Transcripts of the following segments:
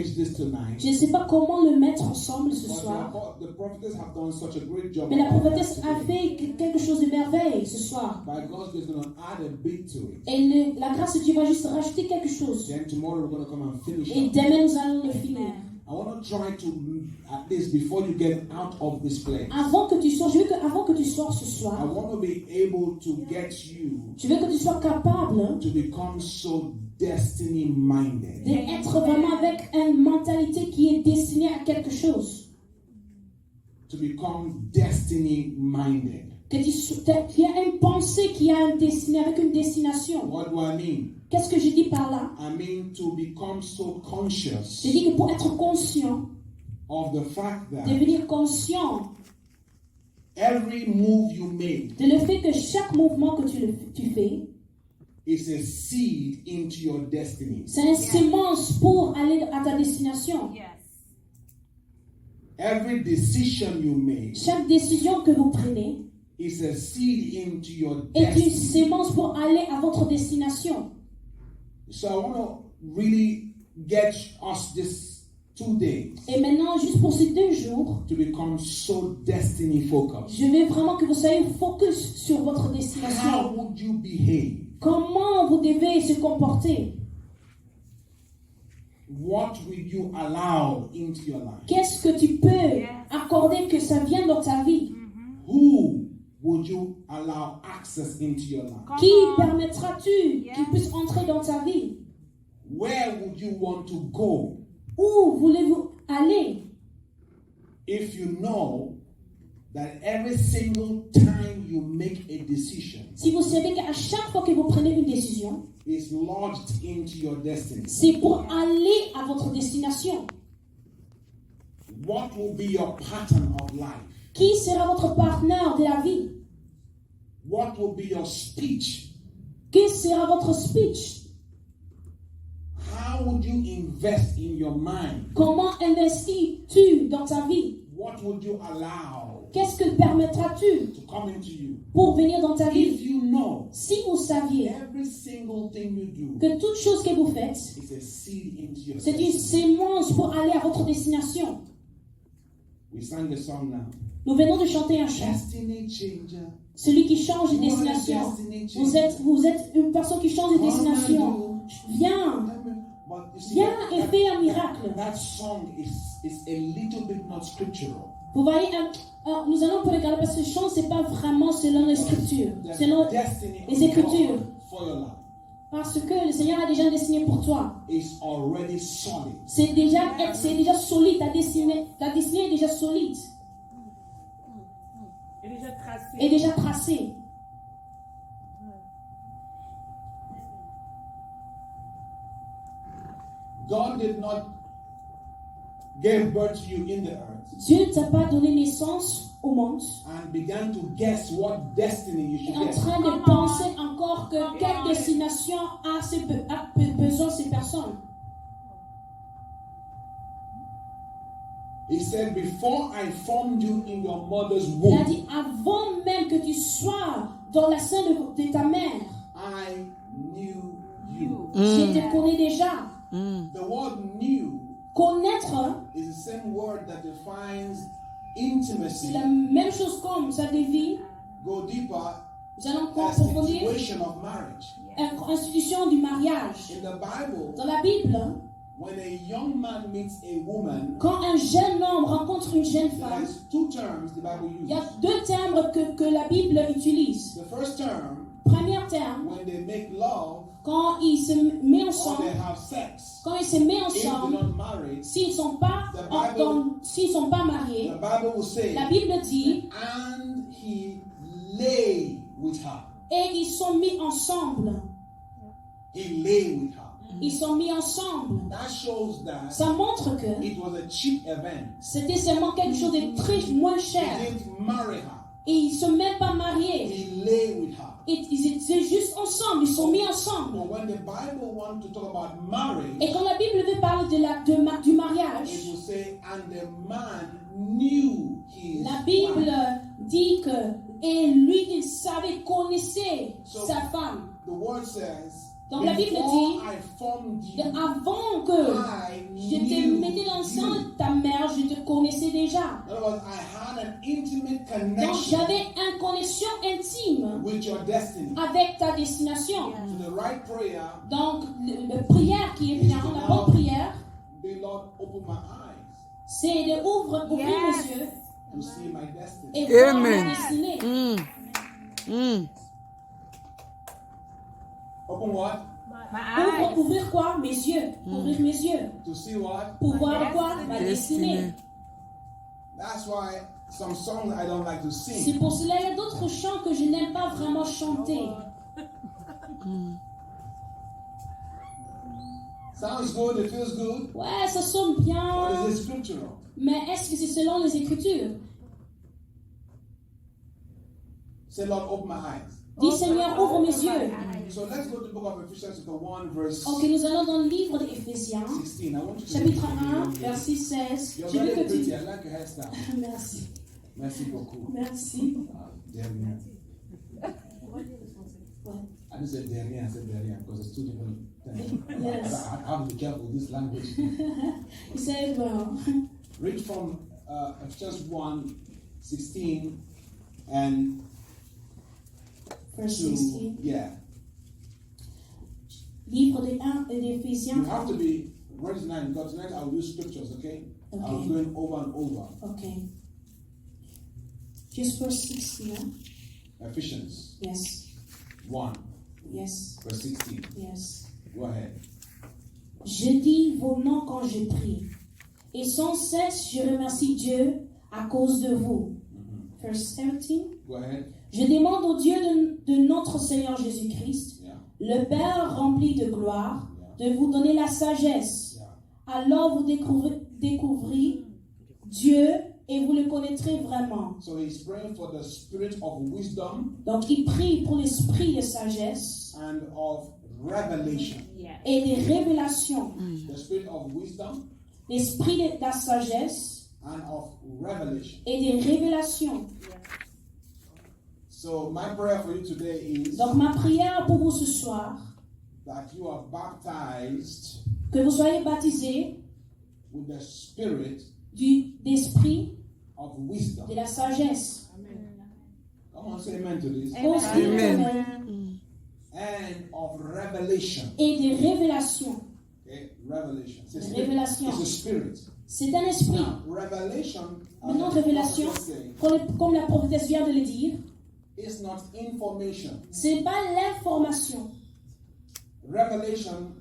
package this tonight. Je ne sais pas comment le mettre ensemble ce But soir. the prophetess have done such a great job. Mais la about prophétesse that a today. fait quelque chose de merveille ce soir. By God's grace, going to add a bit to it. Et la grâce de Dieu va juste rajouter quelque chose. Then tomorrow we're going to come and finish Et it. demain, nous allons le finir. I want to try to, at least before you get out of this place, Avant que tu sortes, je veux qu'avant que tu sortes ce I soir, want to be able to get you je veux que tu sois capable to become so destiny minded. d'être vraiment avec une mentalité qui est destinée à quelque chose. To become destiny minded. Que tu as une pensée qui a une destinée, avec une destination. What do I mean? Qu'est-ce que je dis par là? I mean to become so conscious Je dis que pour être conscient, of the fact that devenir conscient every move you make de le fait que chaque mouvement que tu fais, is a seed into your destiny. c'est une sémence pour aller à ta destination. Every decision you make Chaque décision que vous prenez is a seed into your est une destiny. sémence pour aller à votre destination. So I want to really get us this 2 days Et maintenant, juste pour ces 2 jours, to become so destiny focused. je veux vraiment que vous soyez focus sur votre How destination. would you behave? Comment vous devez se comporter? What will you allow into your life? Qu'est-ce que tu peux accorder que ça vienne dans ta vie? Who would you allow access into your life? Qui permettras-tu qu'il puisse entrer dans ta vie? Where would you want to go Où voulez-vous aller? if you know that every single time you make a decision Si vous savez qu'à chaque fois que vous prenez une décision, is lodged into your destiny? c'est pour aller à votre destination. What will be your pattern of life? Qui sera votre partenaire de la vie? What will be your speech? Qui sera votre speech? How would you invest in your mind? Comment investis-tu dans ta vie? What would you allow Qu'est-ce que permettras-tu to come into you? pour venir dans ta If vie? you know Si vous saviez every single thing you do que toute chose que vous faites, is a seed into your c'est une destiny. sémence pour aller à votre destination. We sang the song now. Nous venons de chanter un chant. Destiny changer. Celui qui change de destination. Vous êtes une personne qui change de destination. Viens, But you see, viens et fais un miracle. that song is a little bit not scriptural. Vous voyez, nous allons pour regarder parce que le chant, c'est pas vraiment selon les scriptures, There's selon destiny les Écritures. for your life parce que le Seigneur a déjà destiné pour toi. is already solid. C'est déjà solide, ta destinée est déjà solide et déjà tracée. God did not give birth to you in the earth Dieu ne t'a pas donné naissance au monde and began to guess what destiny you et should en get. train de penser encore que quelle destination a besoin ces personnes. He said, before I formed you in your mother's Il a womb, dit avant même que tu sois dans la sein de ta mère, I knew you. je te connais déjà. The word knew Connaître, is the same word that defines c'est intimacy. la même chose comme ça devient. Go deeper Nous allons as approfondir situation of marriage. l'institution du mariage. In the Bible, Dans la Bible, when a young man meets a woman, quand un jeune homme rencontre une jeune femme, there's 2 terms the Bible il y a uses. 2 termes que la Bible utilise. The first term, Premier terme, when they make love quand ils se mettent or ensemble, they have sex. quand ils se mettent If they're ensemble, not married, s'ils sont pas mariés, the Bible will say, la Bible dit, and he lay with her. et ils sont mis ensemble. He lay with her. Ils sont mis ensemble. That shows that Ça montre que it was a cheap event. c'était seulement quelque chose de très moins He cher. didn't marry her. Et ils ne sont même pas mariés. He lay with her. Et ils étaient juste ensemble. Ils sont mis ensemble. But when the Bible wants to talk about marriage, Et quand la Bible veut parler du mariage, it will say, and the man knew his la Bible wife. dit que, et lui, il savait, connaissait sa femme. The word says, Donc la Bible before dit, I formed you, avant que I je t'ai knew sein de ta mère, je te connaissais déjà. In other words, I had an intimate Donc connection j'avais une connexion intime with your destiny. avec ta destination. So the right prayer, Donc la prière qui est bien, la bonne prière, the Lord, open my eyes c'est de ouvrir mes yeux to see my destiny. et voir Amen. ma destinée. Open what? Ouvrir quoi? Mes yeux. Ouvrir mes yeux. To see what? Pour voir quoi? Ma destinée. That's why some songs I don't like to C'est sing. pour cela qu'il y a d'autres chants que je n'aime pas vraiment chanter. Sounds good, it feels good, Ouais, ça sonne but bien, is it scriptural? mais est-ce que c'est selon les Écritures? Say, Lord, open my eyes. Dis Seigneur, ouvre mes yeux. So let's go to the book of Ephesians, chapter 1, verse Ok, nous allons dans le livre d'Éphésiens, 16. I want you to chapitre read 1, it. verset 16. You're J'ai vu very que pretty. tu... I like your hairstyle. Merci, Merci beaucoup. merci. Derrière. Ouais. I didn't say derrière, I said derrière because it's two different things. Yes. I have to be careful with this language. He said, well, Read from Ephesians 1, 16 and verse to, 16. yeah. Livre de 1 d'Éphésiens. You have to be ready tonight because tonight I'll use scriptures, okay? Okay. I'll go in over and over. Okay. Just verse 16. Ephesians Yes, 1, yes, verse 16. yes. Go ahead. Je dis vos noms quand je prie. Et sans cesse, je remercie Dieu à cause de vous. Verse 17. Go ahead. Je demande au Dieu de notre Seigneur Jésus-Christ, Yeah. le Père rempli de gloire, de vous donner la sagesse. Yeah. Alors vous découvrirez Dieu et vous le connaîtrez vraiment. So he's praying for the spirit of wisdom Donc il prie pour l'esprit de sagesse and of revelation. et des révélations. The spirit of wisdom L'esprit de la sagesse and of revelation. et des révélations. So my prayer for you today is Donc ma prière pour vous ce soir, that you are baptized que vous soyez baptisés with the spirit d'esprit of wisdom. de la sagesse. Come on, say amen to this. Amen. And of revelation. Et des révélations. Okay, revelation. It's a spirit. Révélation. It's a spirit. C'est un esprit. Now, revelation, Maintenant, as the révélation, prophet say, comme la prophétesse vient de le dire, is not information. c'est pas l'information. Revelation,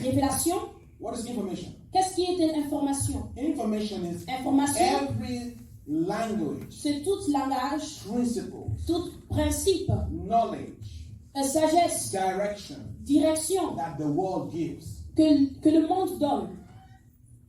Révélation, what is information? qu'est-ce qui est une information? Information is Information, every language, c'est tout langage, principle, tout principe, knowledge, sagesse, direction direction that the world gives. que le monde donne.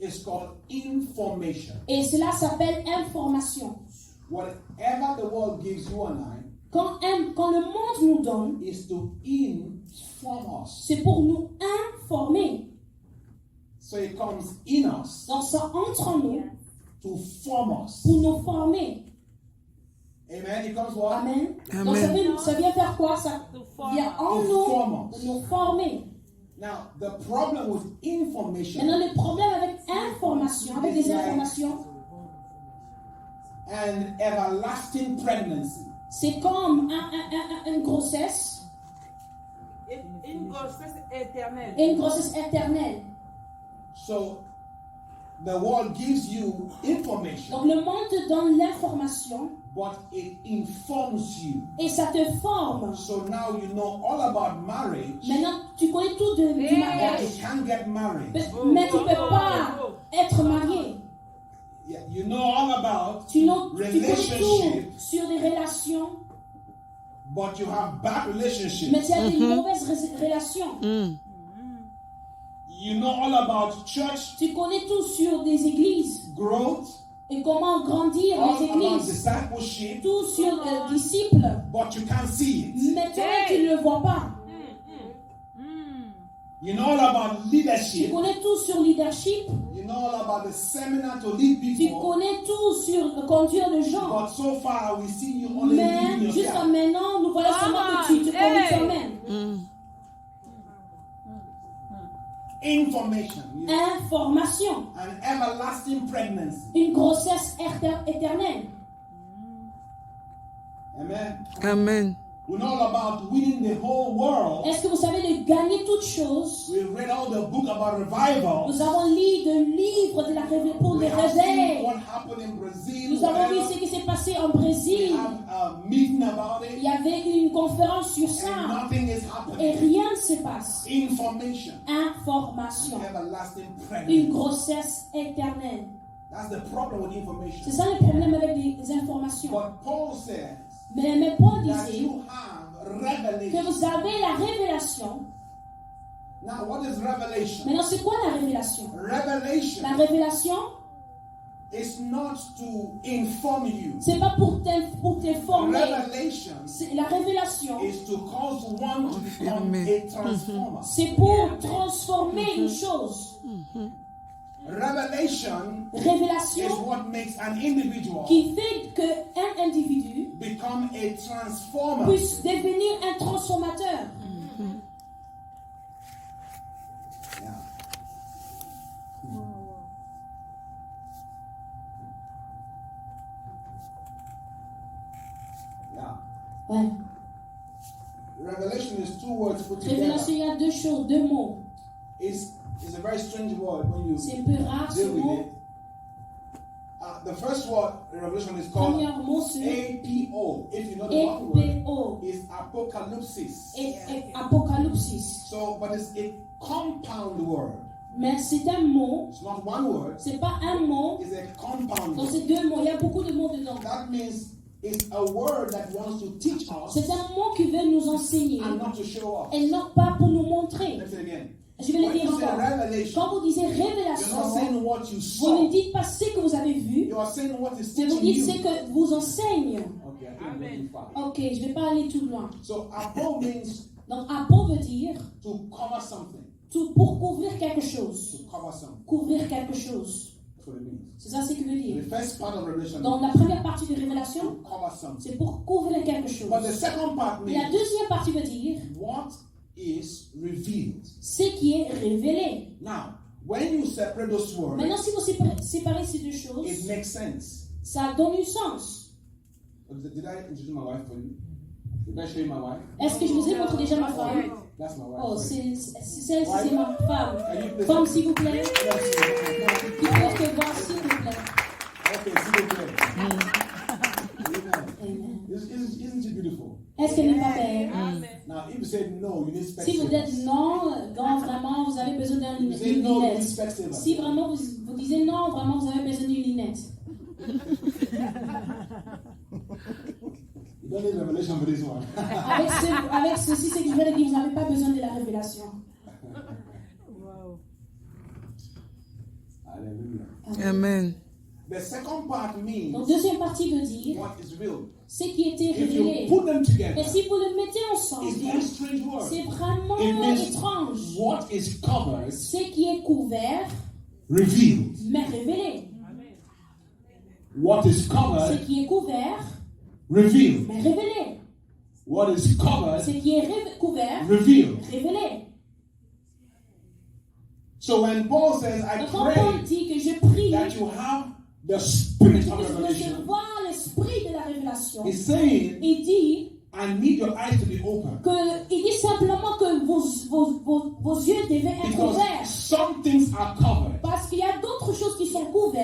It's called information. Et cela s'appelle information. Whatever the world gives you and I Quand le monde nous donne, is to inform us. c'est pour nous informer. So it comes in us Donc ça entre en nous to form us. pour nous former. Amen. It comes what? Amen. Amen. Donc ça vient faire quoi? Ça vient en To nous form pour us. nous former. Now, the problem with information Maintenant, le problème avec information, avec des informations, and everlasting pregnancy. c'est comme une grossesse Une grossesse éternelle. et une grossesse éternelle. So, the world gives you information, Donc le monde te donne l'information but it informs you. et ça te forme. So now you know all about marriage, Maintenant, tu connais tout du but mariage, you can't get married. mais tu ne peux pas être marié. Yeah, you know all about Tu connais relationship, tout sur les relations, but you have bad mais relationships. tu as des mauvaises relations. You know all about church Tu connais tout sur des églises growth, et comment grandir all les about églises. discipleship, Tout sur les disciples, but you can't see it. mais toi, tu ne le vois pas. You know all about Tu leadership. connais tout sur leadership, You know all about the seminar to lead tu people. connais tout sur conduire les gens. But so far, we see you only Mais leading jusqu'à yourself. maintenant, nous voyons seulement que tu connais toi-même. Information. Information. And everlasting pregnancy. une grossesse éternelle. Amen. Amen. We know all about winning the whole world. Est-ce que vous savez de gagner toutes choses? We read all the book about revival. Nous avons lu de livres de la pour We les have seen réveils. what happened in Brazil. Nous avons vu whatever. ce qui s'est passé en We Brésil. have a meeting about Il it. y avait une conférence sur And ça nothing is et happening. rien ne se passe. Information. Information. Everlasting Une pregnancy. grossesse éternelle. That's the problem with C'est information. ça le problème avec les informations. But Paul says Mais Paul that disait you have que revelation. vous avez la révélation. Now, what is revelation? Maintenant, c'est quoi la révélation? Revelation La révélation, is not to inform you. c'est pas pour t'informer. Revelation La révélation, is to cause one to become a transformer. c'est pour transformer une chose. Revelation is Révélation what makes an individual qui fait qu'un individu become a transformer. puisse devenir un transformateur. Yeah. Yeah. Ouais. Revelation is two words put Révélation, together. il y a deux choses, deux mots. It's a very strange word when you C'est un peu rare ce deal with mot. it. The first word in Revelation is called Premier mot, c'est APO. If you know the Bible word, EPO. is apocalypsis. Et Apocalypsis. So, but it's a compound word. Mais c'est un mot, It's not one word. c'est pas un mot, It's a compound donc word. c'est deux mots, il y a beaucoup de mots dedans. That means it's a word that wants to teach us C'est un mot qui veut nous enseigner and not to show off. et non pas pour nous montrer. Let's say it again. Je vais le When dire you say encore. revelation, Quand vous disiez you're not révélation, saying what you vous ne saw. dites pas ce que vous avez vu, You are saying what is mais vous teaching dites you. ce que vous enseigne. Okay, I think I'm going too far. Ok, je ne vais pas aller tout loin. So apo means Donc apo veut dire to cover something. pour couvrir quelque chose. To cover something. Couvrir quelque chose. That's what it means. C'est ça ce qu'il veut dire. The first part of Revelation Dans la première partie de révélation, to cover something. c'est pour couvrir quelque chose. But the second part Et la means deuxième partie veut dire what is revealed. ce qui est révélé. Now, when you separate those words, Maintenant, si vous séparez ces deux it choses, makes sense. ça donne du sens. Did I introduce my wife for you? Did I show you my wife? Est-ce que je vous ai montré déjà ma femme? That's my wife. Oh, sorry. celle-ci, c'est ma femme. Can you please- Femme, s'il vous plaît. Yes, yes, Qui peut te voir, s'il vous plaît. okay, s'il vous plaît. Amen. Amen. Isn't she beautiful? Est-ce qu'elle n'est pas belle? Now, if you say no, you need Si vous dites spectacles. non, vraiment, vous avez besoin d'une If you say no, you need lunette. spectacles. Si vraiment vous disiez non, vraiment, vous avez besoin d'une lunette. You don't need revelation for this one. Avec ceci, c'est que je vais le dire, vous n'avez pas besoin de la révélation. Hallelujah. Amen. The second part Donc, means deuxième partie veut dire what is real. ce qui était If you révélé. put them together, Et si vous le mettez it's ensemble, very strange word. c'est vraiment It means étrange. what is covered, Ce qui est couvert, revealed. mais révélé. What is Ce covered, qui est couvert, revealed. mais révélé. What is covered, Ce qui est couvert, revealed. révélé. So when Paul says, I Donc quand Paul pray dit que je prie that you have the spirit of que je revelation, vois l'esprit de la révélation, he's saying, il dit I need your eyes to be open. il dit simplement que vos yeux devaient être Because ouverts. some things are covered. Parce qu'il y a d'autres choses qui sont couvertes